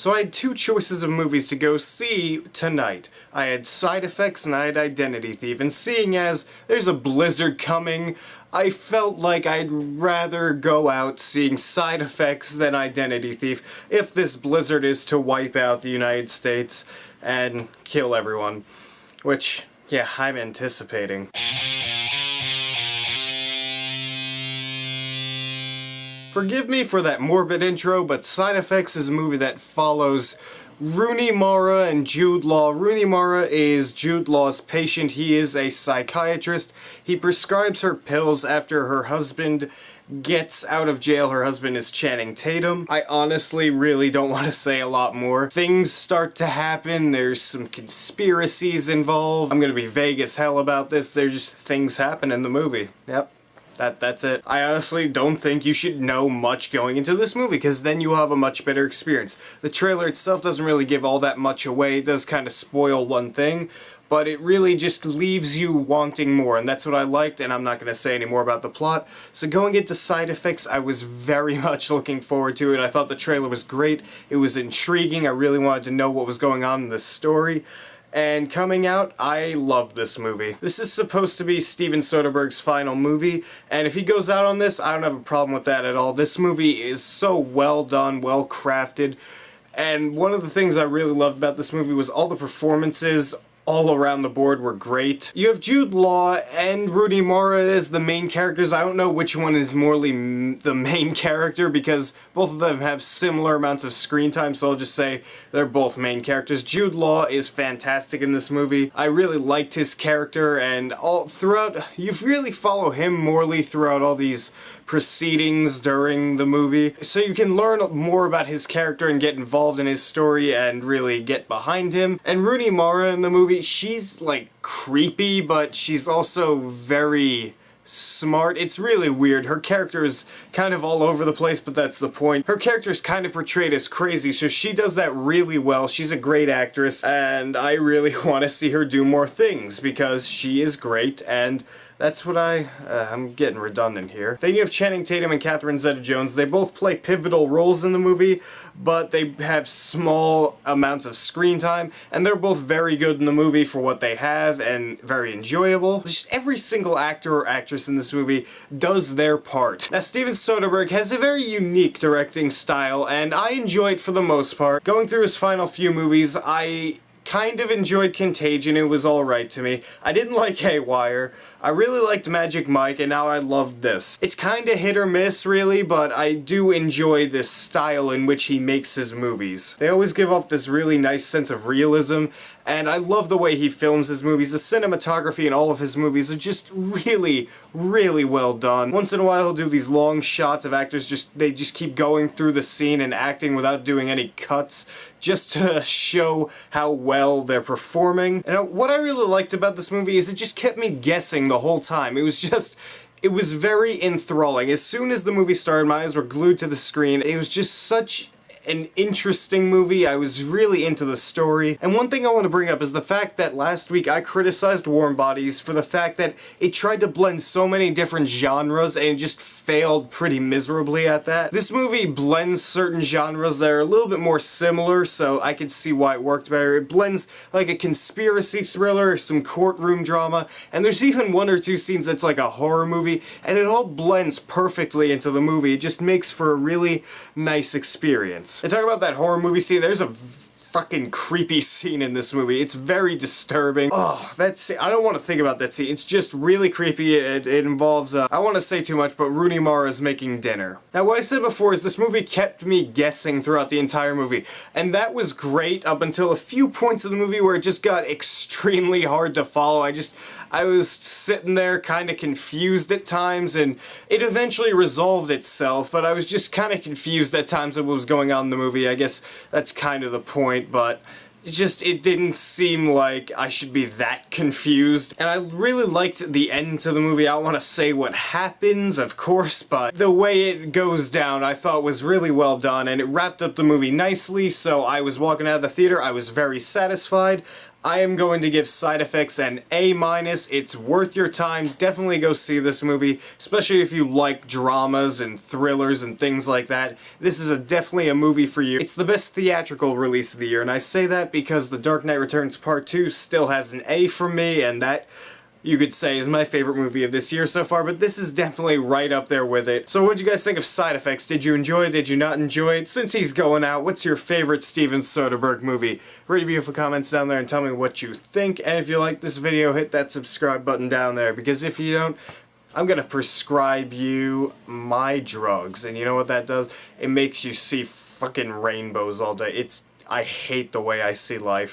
So I had two choices of movies to go see tonight. I had Side Effects and I had Identity Thief, and seeing as there's a blizzard coming, I felt like I'd rather go out seeing Side Effects than Identity Thief if this blizzard is to wipe out the United States and kill everyone. Which, yeah, I'm anticipating. Forgive me for that morbid intro, but Side Effects is a movie that follows Rooney Mara and Jude Law. Rooney Mara is Jude Law's patient. He is a psychiatrist. He prescribes her pills after her husband gets out of jail. Her husband is Channing Tatum. I honestly really don't want to say a lot more. Things start to happen. There's some conspiracies involved. I'm gonna be vague as hell about this. There's just things happen in the movie. Yep. That's it. I honestly don't think you should know much going into this movie, because then you'll have a much better experience. The trailer itself doesn't really give all that much away. It does kind of spoil one thing, but it really just leaves you wanting more, and that's what I liked, and I'm not going to say any more about the plot. So going into Side Effects, I was very much looking forward to it. I thought the trailer was great. It was intriguing. I really wanted to know what was going on in this story. And coming out, I loved this movie. This is supposed to be Steven Soderbergh's final movie, and if he goes out on this, I don't have a problem with that at all. This movie is so well done, well crafted, and one of the things I really loved about this movie was all the performances all around the board were great. You have Jude Law and Rooney Mara as the main characters. I don't know which one is more the main character, because both of them have similar amounts of screen time, so I'll just say they're both main characters. Jude Law is fantastic in this movie. I really liked his character, and all throughout, you really follow him morely throughout all these proceedings during the movie, so you can learn more about his character and get involved in his story and really get behind him. And Rooney Mara in the movie, she's like creepy, but she's also very smart. It's really weird. Her character is kind of all over the place, but that's the point. Her character is kind of portrayed as crazy, so she does that really well. She's a great actress, and I really want to see her do more things, because she is great, and that's what I'm getting redundant here. Then you have Channing Tatum and Catherine Zeta-Jones. They both play pivotal roles in the movie, but they have small amounts of screen time, and they're both very good in the movie for what they have, and very enjoyable. Just every single actor or actress in this movie does their part. Now, Steven Soderbergh has a very unique directing style, and I enjoy it for the most part. Going through his final few movies, I kind of enjoyed Contagion. It was alright to me. I didn't like Haywire. I really liked Magic Mike, and now I loved this. It's kinda hit or miss, really, but I do enjoy this style in which he makes his movies. They always give off this really nice sense of realism, and I love the way he films his movies. The cinematography in all of his movies are just really, really well done. Once in a while he'll do these long shots of actors they just keep going through the scene and acting without doing any cuts, just to show how well they're performing. And what I really liked about this movie is it just kept me guessing the whole time. It was very enthralling. As soon as the movie started, my eyes were glued to the screen. It was just such an interesting movie. I was really into the story. And one thing I want to bring up is the fact that last week I criticized Warm Bodies for the fact that it tried to blend so many different genres and it just failed pretty miserably at that. This movie blends certain genres that are a little bit more similar, so I could see why it worked better. It blends like a conspiracy thriller, some courtroom drama, and there's even one or two scenes that's like a horror movie, and it all blends perfectly into the movie. It just makes for a really nice experience. And talking about that horror movie scene, there's a fucking creepy scene in this movie. It's very disturbing. Oh, that scene, I don't want to think about that scene. It's just really creepy. It involves, I don't want to say too much, but Rooney Mara is making dinner. Now, what I said before is this movie kept me guessing throughout the entire movie, and that was great up until a few points of the movie where it just got extremely hard to follow. I was sitting there kind of confused at times, and it eventually resolved itself, but I was just kind of confused at times of what was going on in the movie. I guess that's kind of the point, but it didn't seem like I should be that confused. And I really liked the end to the movie. I don't want to say what happens, of course, but the way it goes down I thought was really well done, and it wrapped up the movie nicely, so I was walking out of the theater, I was very satisfied. I am going to give Side Effects an A-. It's worth your time. Definitely go see this movie, especially if you like dramas and thrillers and things like that. This is definitely a movie for you. It's the best theatrical release of the year, and I say that because The Dark Knight Returns Part 2 still has an A from me, and that, you could say, is my favorite movie of this year so far, but this is definitely right up there with it. So what'd you guys think of Side Effects? Did you enjoy it? Did you not enjoy it? Since he's going out, what's your favorite Steven Soderbergh movie? Write a beautiful comments down there and tell me what you think, and if you like this video, hit that subscribe button down there, because if you don't, I'm gonna prescribe you my drugs, and you know what that does? It makes you see fucking rainbows all day. I hate the way I see life.